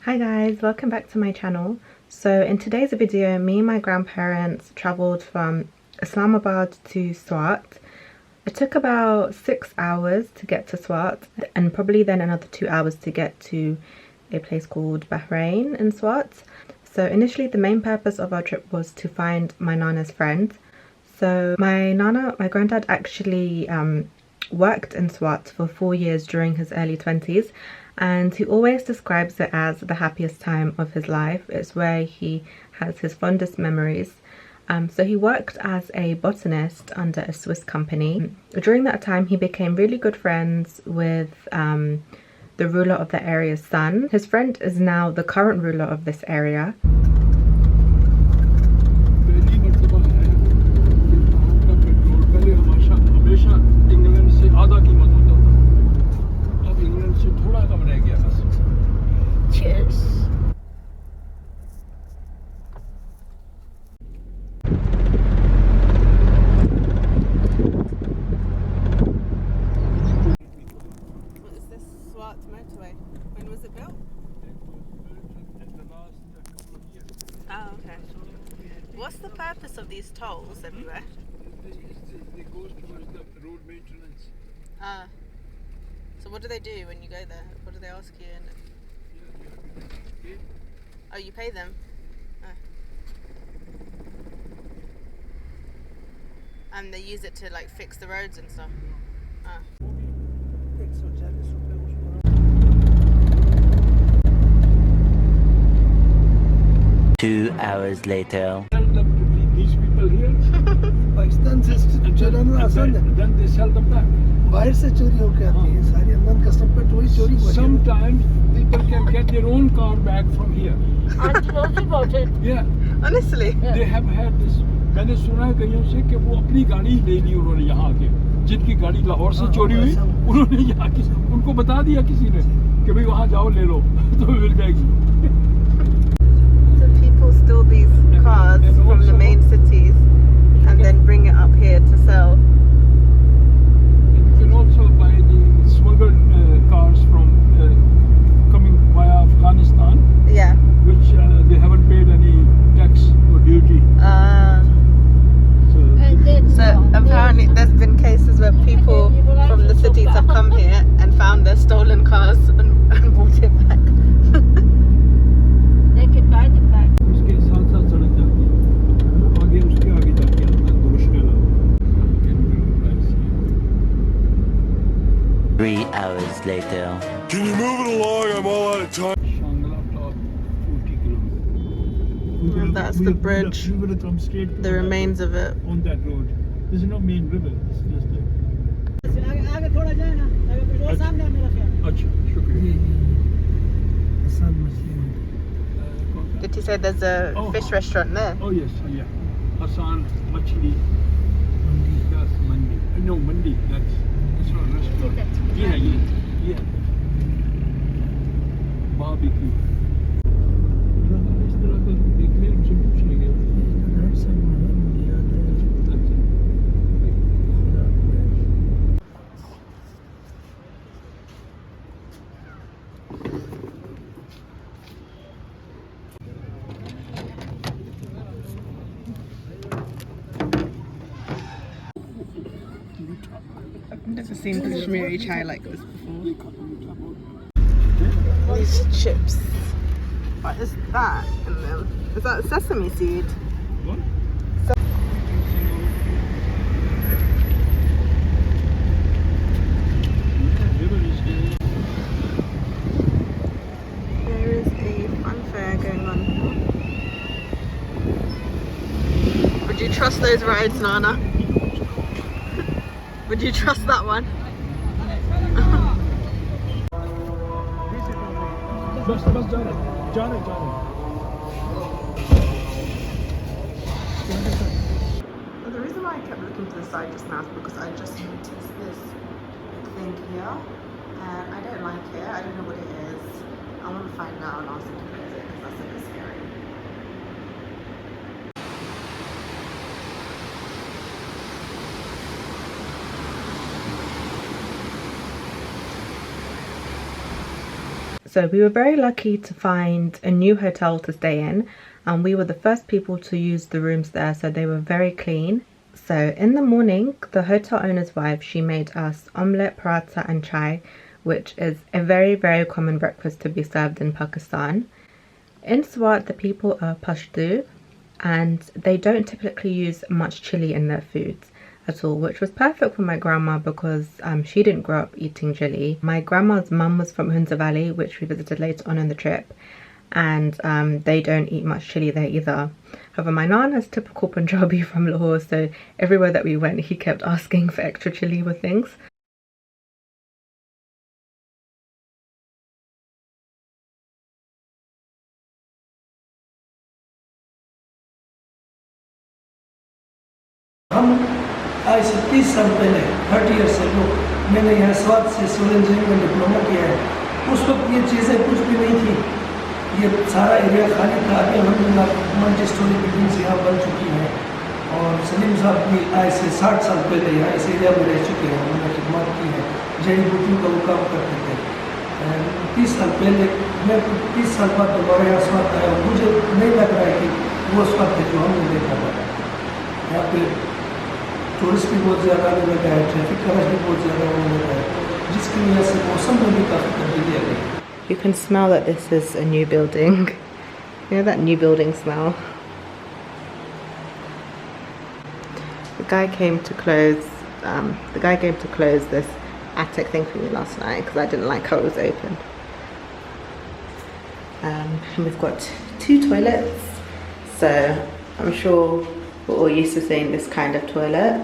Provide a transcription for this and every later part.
Hi guys, welcome back to my channel. So in today's video, me and my grandparents travelled from Islamabad to Swat. It took about 6 hours to get to Swat and probably then another 2 hours to get to a place called Bahrain in Swat. So initially the main purpose of our trip was to find my Nana's friend. So my granddad actually worked in Swat for 4 years during his early 20s, and he always describes it as the happiest time of his life. It's where he has his fondest memories. So he worked as a botanist under a Swiss company. During that time he became really good friends with the ruler of the area's son. His friend is now the current ruler of this area. Cheers. What is this Swat Motorway? When was it built? Oh, okay. What's the purpose of these tolls everywhere? They go towards the road maintenance. So what do they do when you go there? What do they ask you? Oh, you pay them? And they use it to like fix the roads and stuff? 2 hours later. Tell them to leave these people here. Pakistan से चुराना आसान है. Then they sell them back. बाहर से चोरी होकर आती है सारी अंदर कस्टम पे वही चोरी हो. Sometimes people can get their own car back from here. Auntie knows about it. Yeah, Honestly? they have had this. मैंने सुना है कईयों से कि वो अपनी गाड़ी ले ली उन्होंने यहाँ आके, जिनकी गाड़ी लाहौर से चोरी हुई उन्होंने यहाँ की उनको बता दिया किसी ने कि भाई वहाँ जाओ ले लो तो मिल जाएगी. So people steal these cars from the main cities and then bring it up here to sell. And you can also buy the smuggled cars from coming via Afghanistan. Yeah. Which they haven't paid any tax or duty. So apparently there's been cases where people from the cities have come here and found their stolen cars and brought it back. They can buy them back. उसके साथ साथ सड़क जाती है, आगे उसके आगे जाती है अंदर दुरुष्कला. 3 hours later. Can you move it along? I'm all out of time. Shangla Top, 40 kilometers. And that's the bridge, We would have come straight the remains of it. on that road. This is not main river. It's just a. आगे थोड़ा जाए ना. आगे petrol सामने है मेरा ख्याल. अच्छा, शुक्रिया. आसान मछली. Did you say there's a fish restaurant there? Oh yes, yeah. Hassan Machli. That's Mandi. No, Mandi. That's not a restaurant. Yeah. Barbecue. इस तरह का देखने उनसे पूछ लेंगे. I've never seen Kashmiri chai like this before. These chips. What is that in them? Is that sesame seed? What? There is a fun fair going on. Would you trust those rides, Nana? Would you trust that one? बस जाने. Well, the reason why I kept looking to the side just now is because I just noticed this thing here and I don't like it. I don't know what it is. I want to find out and ask them to close it because that's a bit scary. So we were very lucky to find a new hotel to stay in, and we were the first people to use the rooms there, so they were very clean. So in the morning, the hotel owner's wife, she made us omelette, paratha and chai, which is a very common breakfast to be served in Pakistan. In Swat, the people are Pashto, and they don't typically use much chili in their foods at all, which was perfect for my grandma because she didn't grow up eating chili. My grandma's mum was from Hunza Valley, which we visited later on in the trip, and they don't eat much chili there either. However, my nana is typical Punjabi from Lahore, so everywhere that we went he kept asking for extra chili with things. आज से 30 साल पहले 30 years ago मैंने यहाँ स्वात से civil engineering में diploma किया है। उस वक्त ये चीज़ें कुछ भी नहीं थी, ये सारा एरिया खाली था। अभी अलहमदिल्ला मल्टी स्टोरी बिल्डिंग्स यहाँ बन चुकी हैं, और सलीम साहब भी आज से 60 साल पहले यहाँ इस एरिया में रह चुके हैं, उन्होंने खिदमत की है, जड़ी बूटियों का वो काम करते थे। 30 साल पहले मैं 30 साल बाद दोबारा यहाँ स्वात आया, मुझे नहीं लग रहा है कि वो स्वात है जो हमने देखा था। यहाँ पे टूरिस्ट भी बहुत ज़्यादा आने लगा है, ट्रैफिक का रश भी बहुत ज़्यादा होने लगा है, जिसकी वजह से मौसम में भी काफ़ी तब्दीली आ गई। You can smell that this is a new building. You know that new building smell? The guy came to close this attic thing for me last night because I didn't like how it was open. And we've got 2 toilets, so I'm sure we're all used to seeing this kind of toilet,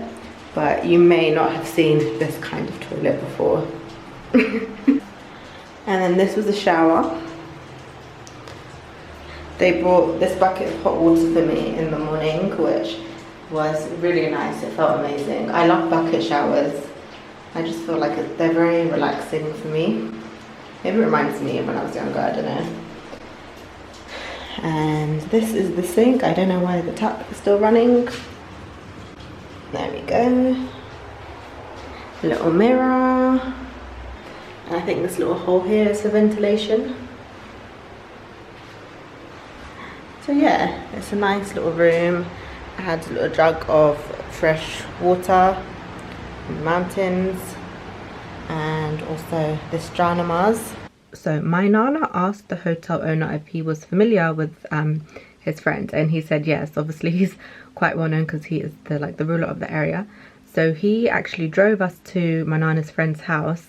but you may not have seen this kind of toilet before. And then this was a shower. They brought this bucket of hot water for me in the morning, which was really nice. It felt amazing. I love bucket showers. I just feel like they're very relaxing for me. Maybe it reminds me of when I was younger, I don't know. And this is the sink. I don't know why the tap is still running. There we go. A little mirror. And I think this little hole here is for ventilation. So yeah, it's a nice little room. I had a little jug of fresh water from the mountains, and also this jar namaz. So my nana asked the hotel owner if he was familiar with his friend, and he said yes. Obviously he's quite well known because he is the ruler of the area. So he actually drove us to my nana's friend's house,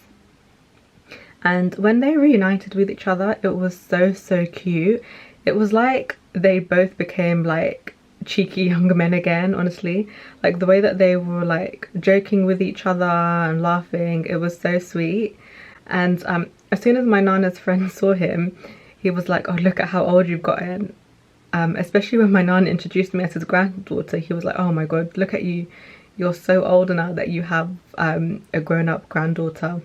and when they reunited with each other, it was so cute. It was like they both became like cheeky young men again, honestly. Like the way that they were like joking with each other and laughing, it was so sweet. And as soon as my nana's friend saw him, he was like, oh, look at how old you've gotten. Especially when my nana introduced me as his granddaughter, he was like, oh my god, look at you, you're so old now that you have a grown-up granddaughter.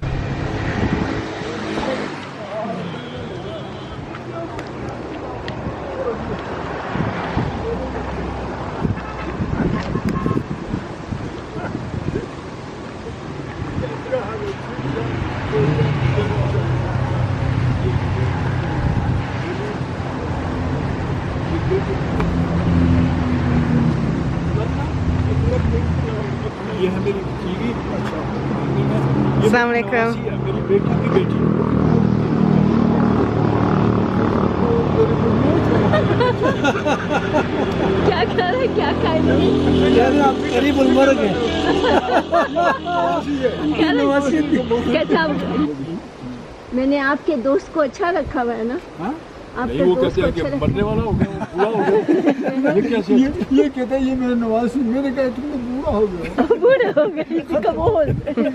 ये है मेरी TV. अस्सलाम वालेकुम। मेरी बेटी की बेटी। क्या कर रहे, क्या खाएंगे? आप करीब उम्र के कैसा? मैंने आपके दोस्त को अच्छा रखा हुआ है ना? नहीं, वो कहते हैं कि मरने वाला हो गया, वो बूढ़ा हो गया। ये कैसे? ये कहते हैं ये मेरे नवाज सिंह। मैंने कहा तुम तो बूढ़ा हो गया। बूढ़ा हो गया, इसी का वो बोलते हैं।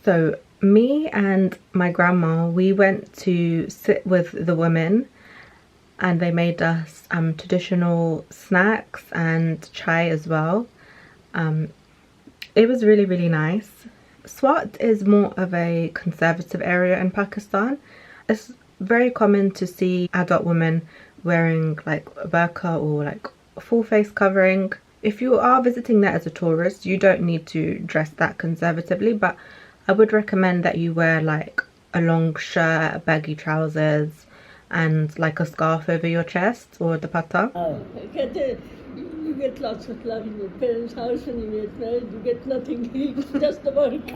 So me and my grandma, we went to sit with the women, and they made us traditional snacks and chai as well. It was really nice. Swat is more of a conservative area in Pakistan. It's very common to see adult women wearing like a burqa or like a full face covering. if you are visiting there as a tourist, you don't need to dress that conservatively, but I would recommend that you wear like a long shirt, baggy trousers, and like a scarf over your chest or dupatta. You get lots of love in your parents' house when you get married. You get nothing. It's just the work.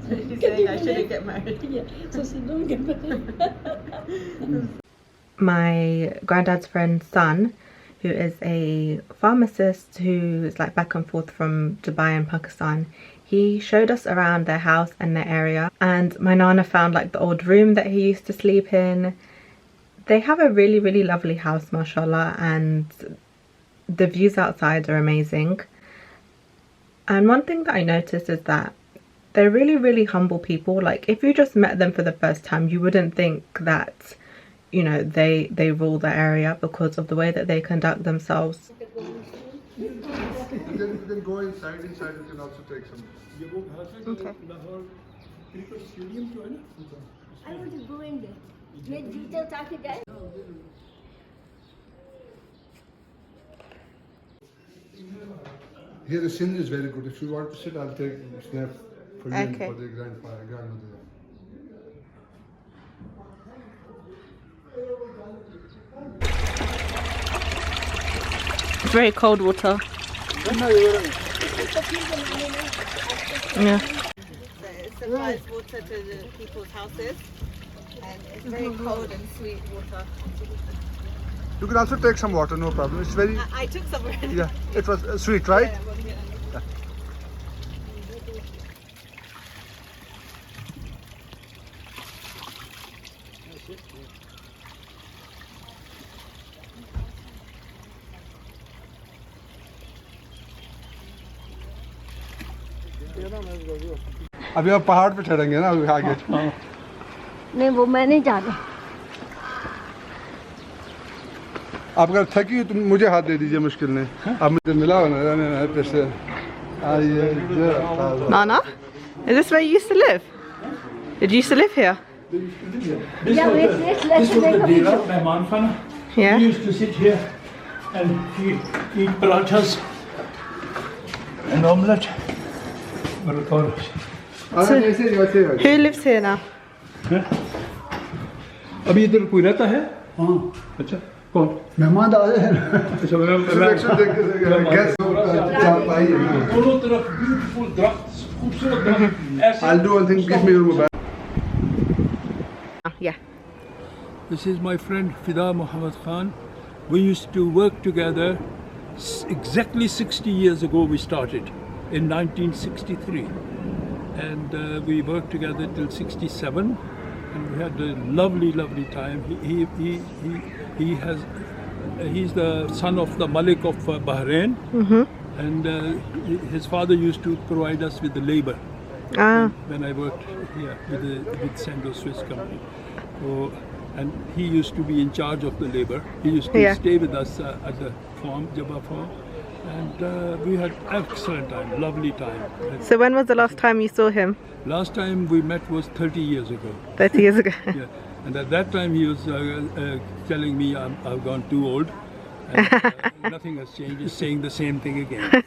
So you're saying I shouldn't get married? Yeah. So don't get married. My granddad's friend's son, who is a pharmacist who is like back and forth from Dubai and Pakistan, he showed us around their house and their area, and my nana found like the old room that he used to sleep in. They have a really lovely house, mashallah, and the views outside are amazing. And one thing that I noticed is that they're really humble people. Like if you just met them for the first time, you wouldn't think that, you know, they rule the area because of the way that they conduct themselves. You can go inside you can also take some. Okay. I want to go in there. मैं जूते उतार के जाए. Here the scene is very good. If you want to sit, I'll take a snap for you and Okay. for the grandmother. It's very cold water. Yeah. It supplies water to the people's houses, and it's very cold and sweet water. You can also take some water, no problem. It's very. I took some already. Yeah, it was sweet, right? Yeah. अभी आप पहाड़ पे ठहरेंगे ना आगे. नहीं वो मैं नहीं जा रहा. आप अगर थकी हो तो मुझे हाथ दे दीजिए मुश्किल नहीं. आप मुझे मिला हो ना पैसे. Nana, is this where you used to live? Did you used to live here? Yeah, wait, This let's was take the a Dera, picture. Mehman Khana. Yeah. We used to sit here and eat parathas and omelette. Who lives here now? अभी इधर कोई रहता है? हाँ. अच्छा कौन? मेहमान आए हैं. अच्छा दोनों तरफ beautiful दरख्त, खूबसूरत दरख्त. I'll do one thing. Give me your mobile. Yeah. This is my friend Fida Muhammad Khan. We used to work together. Exactly 60 years ago we started in 1963, and we worked together till 67, and we had a lovely time. He's the son of the Malik of Bahrain, and his father used to provide us with the labor when I worked here with Sando Swiss company. So, and he used to be in charge of the labor. He used to stay with us at the farm, Jabba farm, and we had excellent time, lovely time. So when was the last time you saw him? Last time we met was 30 years ago. 30 years ago. Yeah, and at that time he was telling me I've gone too old, and nothing has changed. He's saying the same thing again,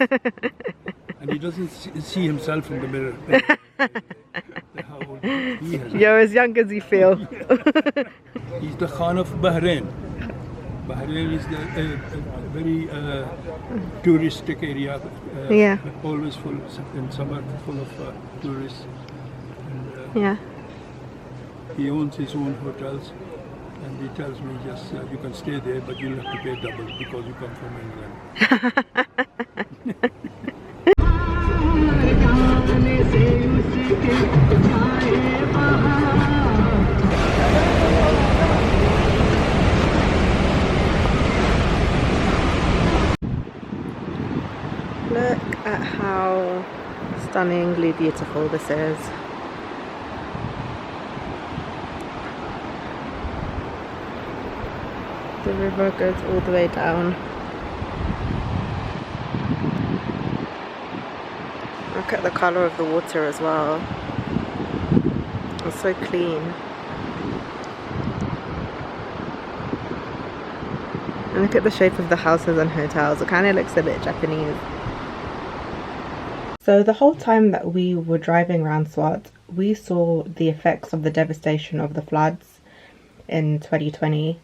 and he doesn't see himself in the mirror. How old he has. You're as young as you feel. He's the Khan of Bahrain. Bahrain is the very touristic area. Always full in summer, full of tourists. And, Yeah. He owns his own hotels, and he tells me just you can stay there, but you'll have to pay double because you come from England. Look at how stunningly beautiful this is. The river goes all the way down. Look at the colour of the water as well. It's so clean. And look at the shape of the houses and hotels. It kind of looks a bit Japanese. So the whole time that we were driving around Swat, we saw the effects of the devastation of the floods in 2020.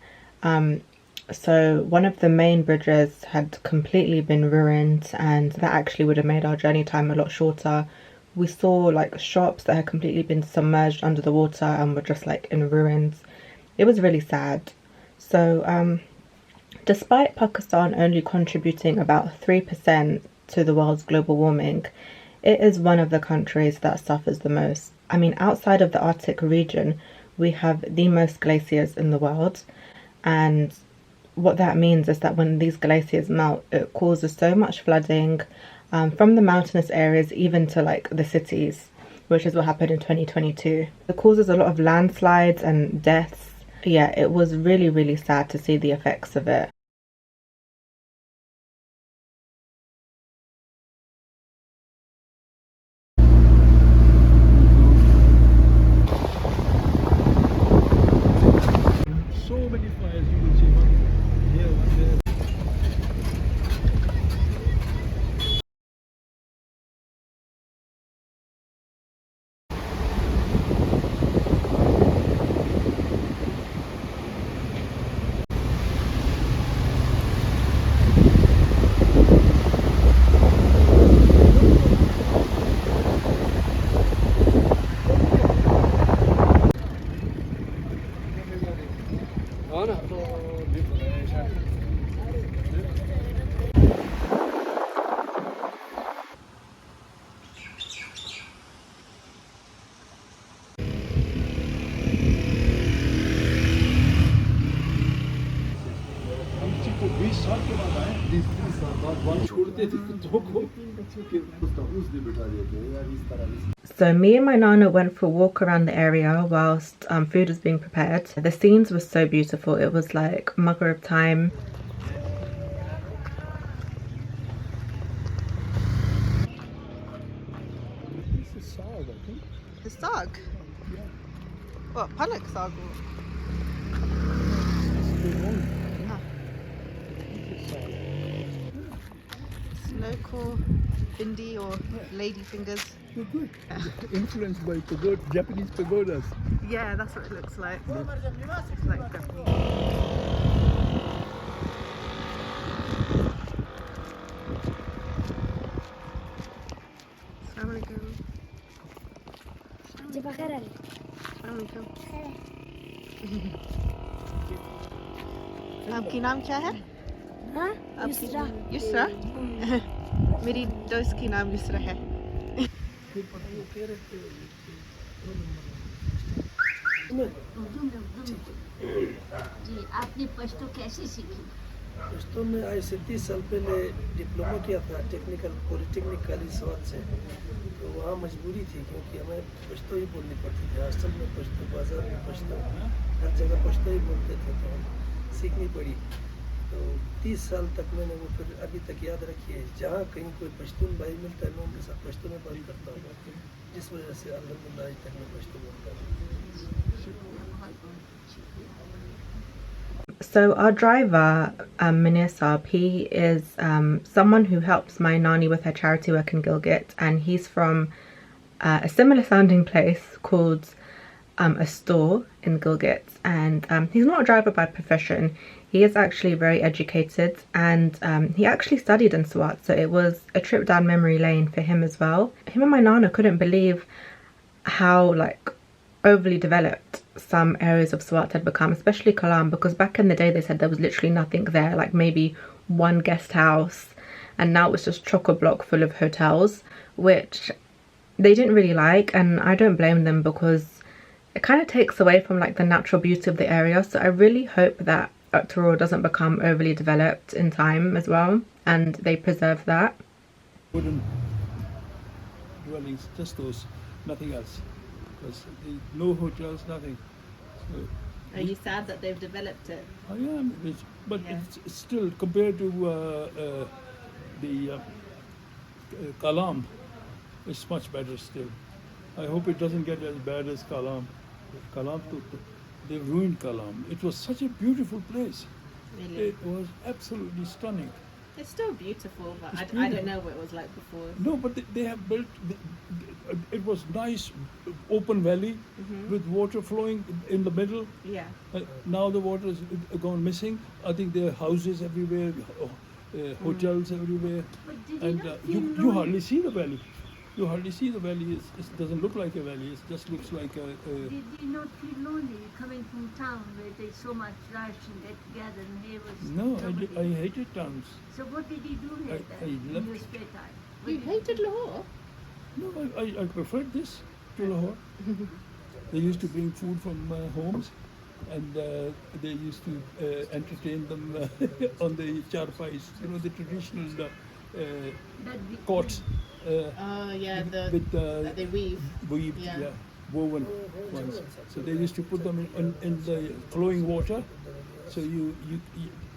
So one of the main bridges had completely been ruined, and that actually would have made our journey time a lot shorter. We saw like shops that had completely been submerged under the water and were just like in ruins. It was really sad. So despite Pakistan only contributing about 3% to the world's global warming, it is one of the countries that suffers the most. I mean, outside of the Arctic region, we have the most glaciers in the world, and what that means is that when these glaciers melt, it causes so much flooding from the mountainous areas even to like the cities, which is what happened in 2022. It causes a lot of landslides and deaths. Yeah, it was really, really sad to see the effects of it. So many fires you will see, one here, one there. So me and my nana went for a walk around the area whilst food was being prepared. The scenes were so beautiful. It was like Maghrib time. This is sag, I think. The sag? Yeah. What, Maliks sag? Local bindi or lady fingers. They're good. Influenced by Japanese pagodas. Yeah, that's what it looks like. It's like Japanese. Assalamualaikum. Assalamualaikum. आपकी नाम क्या है? हाँ? युसरा? मेरी दोस्त की नाम युसरा है। जी, आपने पश्तो कैसे सीखी? पश्तो में आज से 30 साल पहले डिप्लोमा किया था टेक्निकल पॉलिटेक्निक कॉलेज स्वात से। तो वहाँ मजबूरी थी क्योंकि हमें पश्तो ही बोलनी पड़ती थी। हॉस्टल में पश्तो, बाजार में पश्तो, हर जगह पश्तो ही बोलते थे, तो हम सीखनी पड़ी। तो 30 साल तक मैंने वो फिर अभी तक याद रखी है। जहाँ कहीं कोई पश्तून भाई मिलता है मैं उनके साथ पश्तो में बात करता हूँ, जिस वजह से अल्हम्दुलिल्लाह आज तक मैं पश्तो बोलता हूँ। So our driver, Munir Saab, he is someone who helps my nani with her charity work in Gilgit, and he's from a similar sounding place called a store in Gilgit, and he's not a driver by profession. He is actually very educated, and he actually studied in Swat, so it was a trip down memory lane for him as well. Him and my nana couldn't believe how like overly developed some areas of Swat had become, especially Kalam, because back in the day they said there was literally nothing there, like maybe one guest house, and now it's just chock-a-block full of hotels, which they didn't really like, and I don't blame them because it kind of takes away from like the natural beauty of the area. So I really hope that Uktaro doesn't become overly developed in time as well, and they preserve that. Wooden dwellings, just those, nothing else. Because no hotels, nothing. So, Are you sad that they've developed it? I am, but Yeah. it's still compared to the Kalam, it's much better still. I hope it doesn't get as bad as Kalam. Kalam, they've ruined Kalam. It was such a beautiful place. Really? It was absolutely stunning. It's still beautiful, but It's I beautiful. don't know what it was like before. No, but they have built. It was nice, open valley with water flowing in the middle. Yeah. Now the water is gone missing. I think there are houses everywhere, hotels everywhere, But did you and not feel you lonely? hardly see the valley. You hardly see the valley. It doesn't look like a valley. It just looks like a. Did you not feel lonely coming from town where there's so much rush and get together and here was No, nobody? I hated towns. So what did you do here I then in left- your spare time? What You did hated Lahore? No, I preferred this to Lahore. They used to bring food from homes, and they used to entertain them on the charpais, the traditional that we- cots Oh yeah, with that they weave. weaved, Yeah. woven ones. So they used to put them in the flowing water. So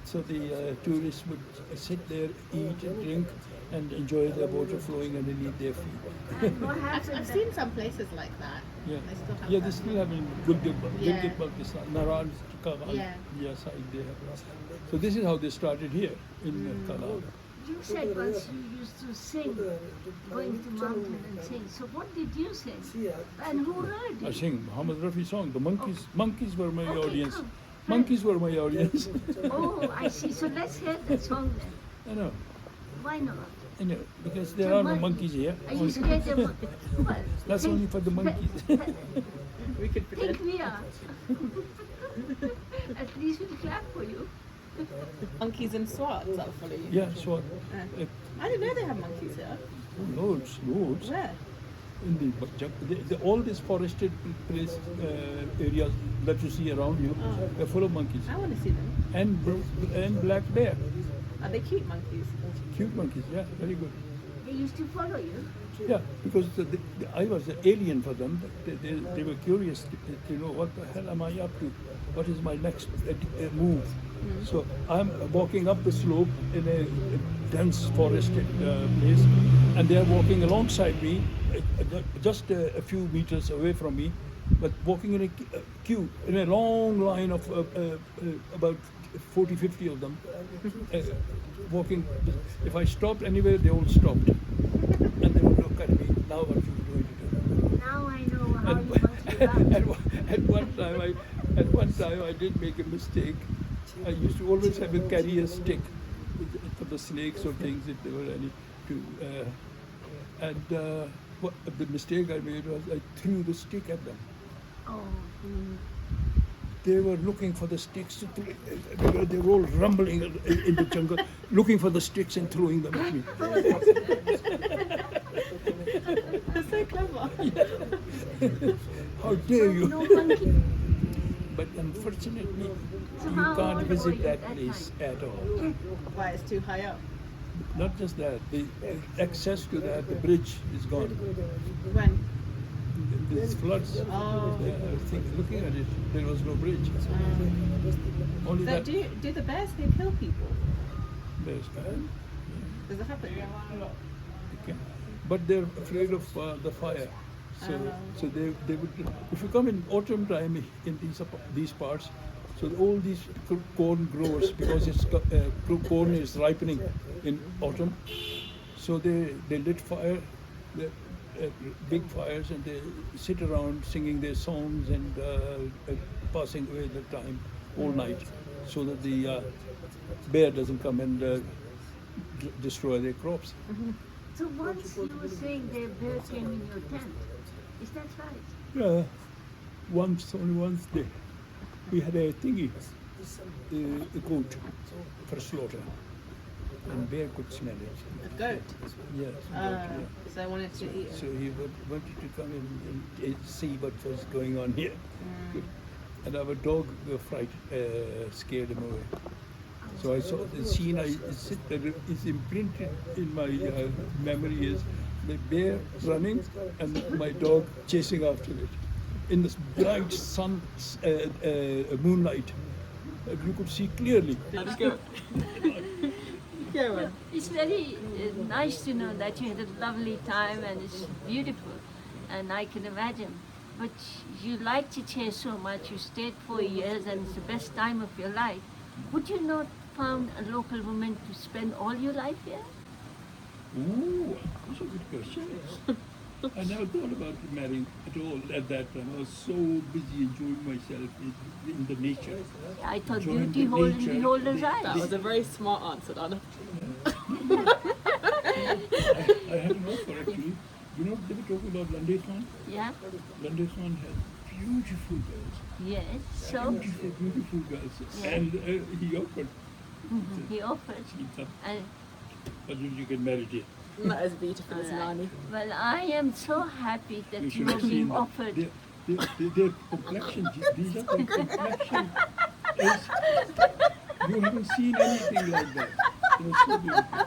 so the tourists would sit there, eat and drink, and enjoy the water flowing underneath their feet. And what I've happened then? seen some places like that. Yeah, They still have yeah, that. they still have in Gilgit, Yeah. Baltistan, Naran, Kagal, Yeah. side they have. So this is how they started here in Kagal. You said once you used to sing, going to mountain and sing. So what did you sing? And who heard I you? sing Muhammad Rafi song. The monkeys were my Okay, audience. come. Monkeys were my audience. Oh, I see. So let's hear that song then. I know, Why not? because there are no monkeys here. Are you scared of well, That's think- only for the monkeys. We could pretend. Think we are. At least we'll clap for you. Monkeys and Swat that'll follow you. Yeah, so I didn't know they have monkeys here. loads. Where? In all these forested place areas that you see around you, they're full of monkeys I want to see them. and black bear, Are they cute monkeys? cute monkeys. Yeah, very good. They used to follow you. Yeah, because I was an alien for them. They were curious to know what the hell am I up to? What is my next move? So I'm walking up the slope in a dense forested place, and they are walking alongside me, just a few meters away from me, but walking in a queue, in a long line of about 40, 50 of them, walking. If I stopped anywhere, they all stopped. And they would look at me, now what you going to do? Now I know how And, you must be like. at one time I did make a mistake. I used to always have to carry a stick for the snakes or things if there were any. What the mistake I made was I threw the stick at them. Oh, They were looking for the sticks. They were all rumbling in the jungle, looking for the sticks and throwing them at me. That's so clever. How dare you! no monkey. But unfortunately, So you how can't old were visit you that at that place time? at all. Why it's too high up? Not just that, the access to that, the bridge is gone. When? There's floods. Oh. Yeah, I think looking at it, there was no bridge. Only So that. do the bears here kill people? There's Does it happen? okay. But they're afraid of the fire. So they would. If you come in autumn time in these parts, so all these corn growers, because corn is ripening in autumn, so they lit fire, big fires, and they sit around singing their songs and passing away the time all night, so that the bear doesn't come and destroy their crops. So once you were saying the bear came in your tent. Is that right? Yeah, only once we had a thingy, a goat for slaughter, and bear could smell it. A goat. Yes. So I wanted to eat it. So he wanted to come in and see what was going on here. And our dog scared him away. So I saw the scene is imprinted in my memory is the bear running and my dog chasing after it. In this bright sun, moonlight, you could see clearly. Let's go. Go on. It's very nice to know that you had a lovely time and it's beautiful, and I can imagine. But you liked it here so much, you stayed 4 years and it's the best time of your life. Would you not found a local woman to spend all your life here? Ooh, that's a good question. I never thought about marrying at all at that time. I was so busy enjoying myself in the nature. I thought Enjoying beauty the hole in nature. beholder's That eyes. was a very smart answer, Donna. I had an offer actually. You know, they were talking about Landesman. Yeah, Landesman had beautiful girls. yes. So Beautiful girls. Yeah. And he offered. he offered. And But you get married here. Not as beautiful as Nani. well, I am so happy that you should are have seen being them. offered. Their complexion, these are their complexion. You haven't seen anything like that. It was so beautiful.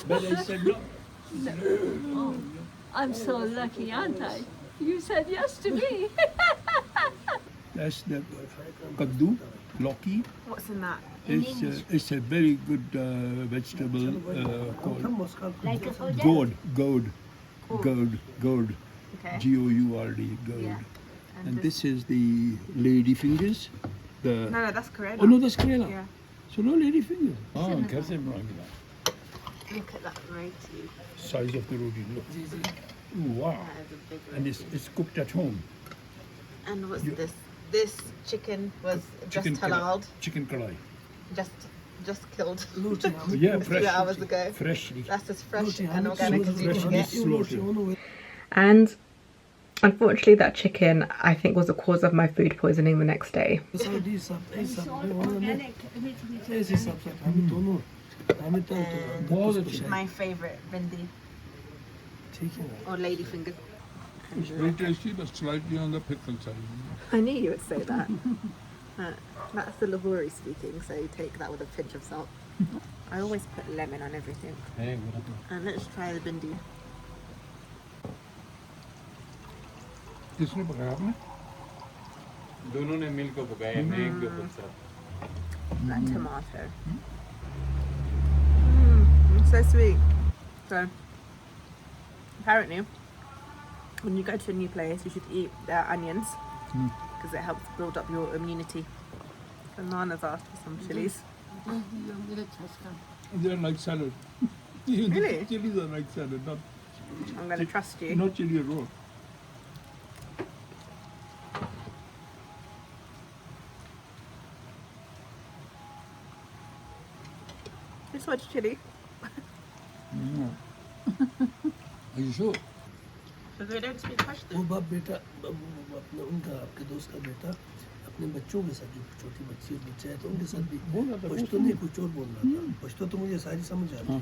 But I said no. Oh, I'm so lucky, aren't I? You said yes to me. That's the kaddu, loki. What's in that? In English. It's a very good vegetable called Like a gourd. Okay. G-O-U-R-D, gourd. Yeah. And this is the lady fingers. The No, that's Korean. Oh no, that's Kerala. Yeah. So no lady fingers. Oh, कैसे बनाएंगे? Look at that roti. Size of the roti. Look. Ooh, wow. That is a big And roti. it's cooked at home. And what's You- this? This chicken was just Chicken halal, Chicken kadai. just killed Yeah, a fresh. few hours ago. Freshly. That's as fresh and organic as you can Freshly get. slaughtered. And unfortunately, that chicken I think was the cause of my food poisoning the next day. बहुत अच्छी। My favorite bindi or lady finger. It's very tasty, but slightly on the pickle side. I knew you would say that. That's the Lahori speaking, so you take that with a pinch of salt. I always put lemon on everything. And let's try the bindi. किसने पकाया आपने? दोनों ने मिलकर पकाया मैं एक दो साथ That tomato. It's so sweet. So, apparently, when you go to a new place, you should eat their onions because it helps build up your immunity. And Nana's asked for some chilies. They're like salad. Even the Really? chilies are like salad, not I'm going to trust you. not chili at all. This one's chili. Are you sure? So they don't speak Pashto. वो बाप बेटा अपने उनका आपके दोस्त का बेटा अपने बच्चों के साथ जो छोटी बच्ची और बच्चा है तो उनके साथ भी बोल रहा था, पश्तो नहीं कुछ और बोल रहा था पश्तो तो मुझे सारी समझ आती है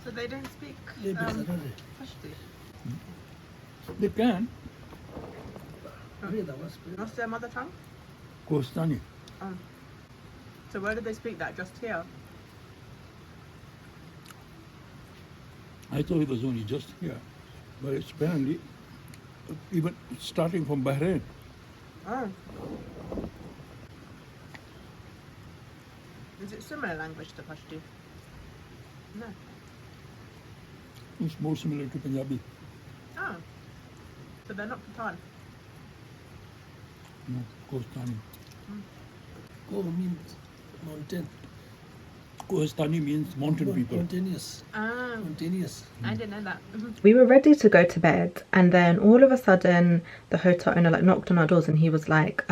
So they don't speak ये बेचारा है Pashto. They can. ये दावस पे What's their mother tongue? Kohistani. So where do they speak that? Just here? I thought it was only just here, but it's apparently even starting from Bahrain. Oh. Is it similar language to Pashto? No. It's more similar to Punjabi. Oh. So they're not Pathan. No, Kohistani. Koh means mountain Kohistani means mountain people. Mountainous Ah, Mountainous I didn't know that. We were ready to go to bed, and then all of a sudden the hotel owner like knocked on our doors and he was like,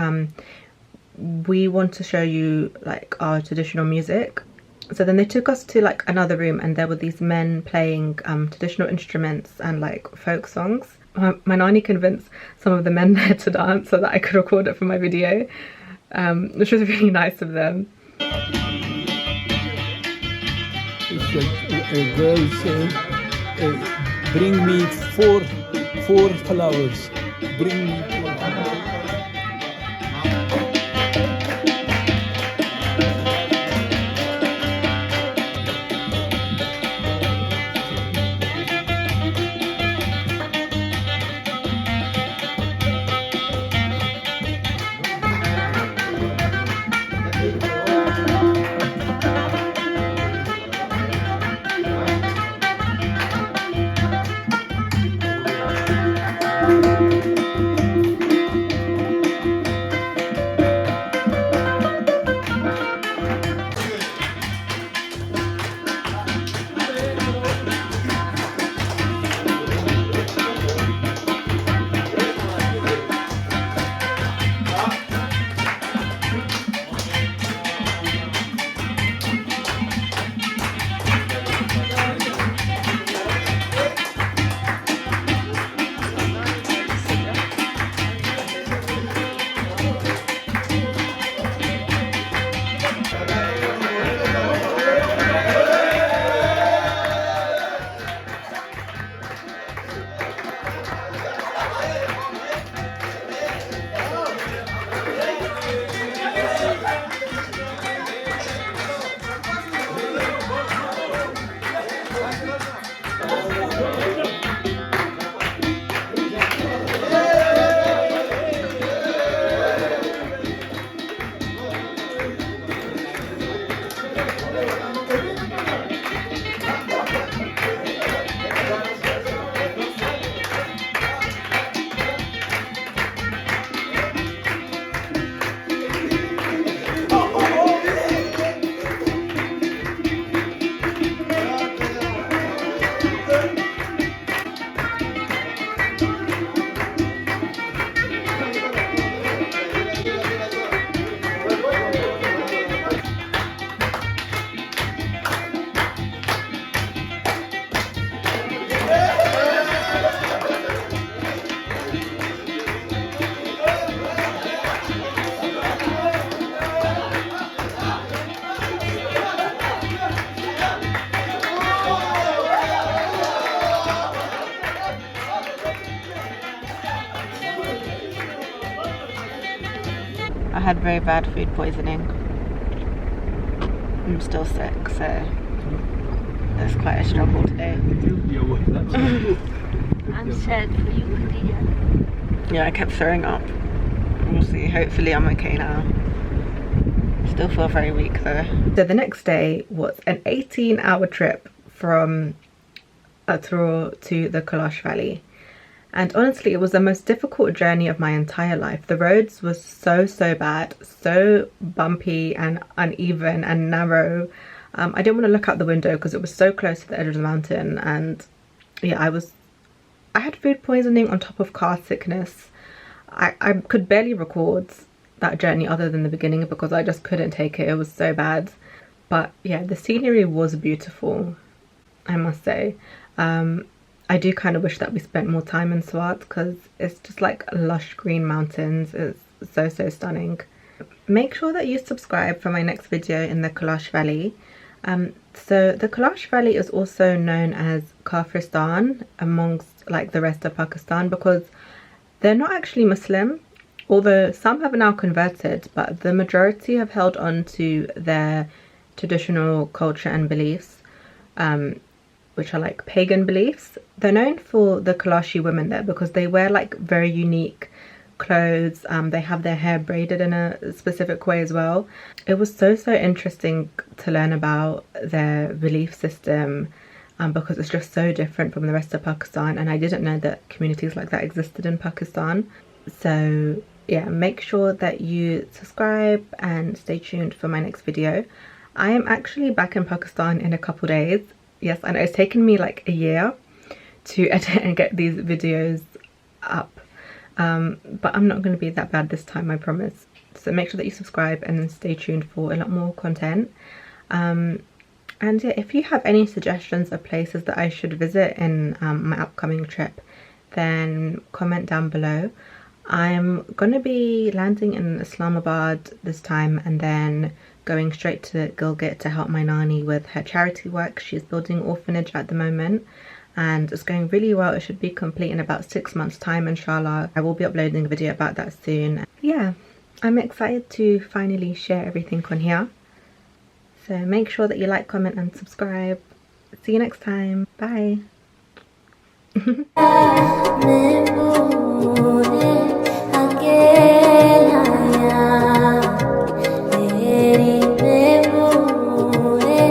we want to show you like our traditional music. So then they took us to like another room and there were these men playing traditional instruments and like folk songs. My nanny convinced some of the men there to dance so that I could record it for my video, which was really nice of them. It's like a girl saying, bring me four flowers. Bring me 4 flowers. I had very bad food poisoning. I'm still sick, so it's quite a struggle today. I'm sad for you, Khadija. Yeah, I kept throwing up. We'll see. Hopefully I'm okay now. Still feel very weak though. So the next day was an 18-hour trip from Atif to the Kailash Valley. And honestly, it was the most difficult journey of my entire life. The roads were so bad, so bumpy and uneven and narrow. I didn't want to look out the window because it was so close to the edge of the mountain. And yeah, I had food poisoning on top of car sickness. I could barely record that journey other than the beginning because I just couldn't take it. It was so bad. But yeah, the scenery was beautiful, I must say. I do kind of wish that we spent more time in Swat because it's just like lush green mountains. It's so stunning. Make sure that you subscribe for my next video in the Kailash Valley. So the Kailash Valley is also known as Kohistan amongst like the rest of Pakistan because they're not actually Muslim, although some have now converted, but the majority have held on to their traditional culture and beliefs, which are like pagan beliefs. They're known for the Kailashi women there because they wear like very unique clothes. They have their hair braided in a specific way as well. It was so interesting to learn about their belief system because it's just so different from the rest of Pakistan, and I didn't know that communities like that existed in Pakistan. So yeah, make sure that you subscribe and stay tuned for my next video. I am actually back in Pakistan in a couple days. Yes, I know it's taken me like a year to edit and get these videos up, but I'm not going to be that bad this time, I promise. So make sure that you subscribe and stay tuned for a lot more content. And yeah, if you have any suggestions of places that I should visit in my upcoming trip, then comment down below. I'm going to be landing in Islamabad this time and then going straight to Gilgit to help my Nani with her charity work. She's building an orphanage at the moment and it's going really well. It should be complete in about 6 months time, inshallah. I will be uploading a video about that soon. Yeah, I'm excited to finally share everything on here. So make sure that you like, comment and subscribe. See you next time. Bye.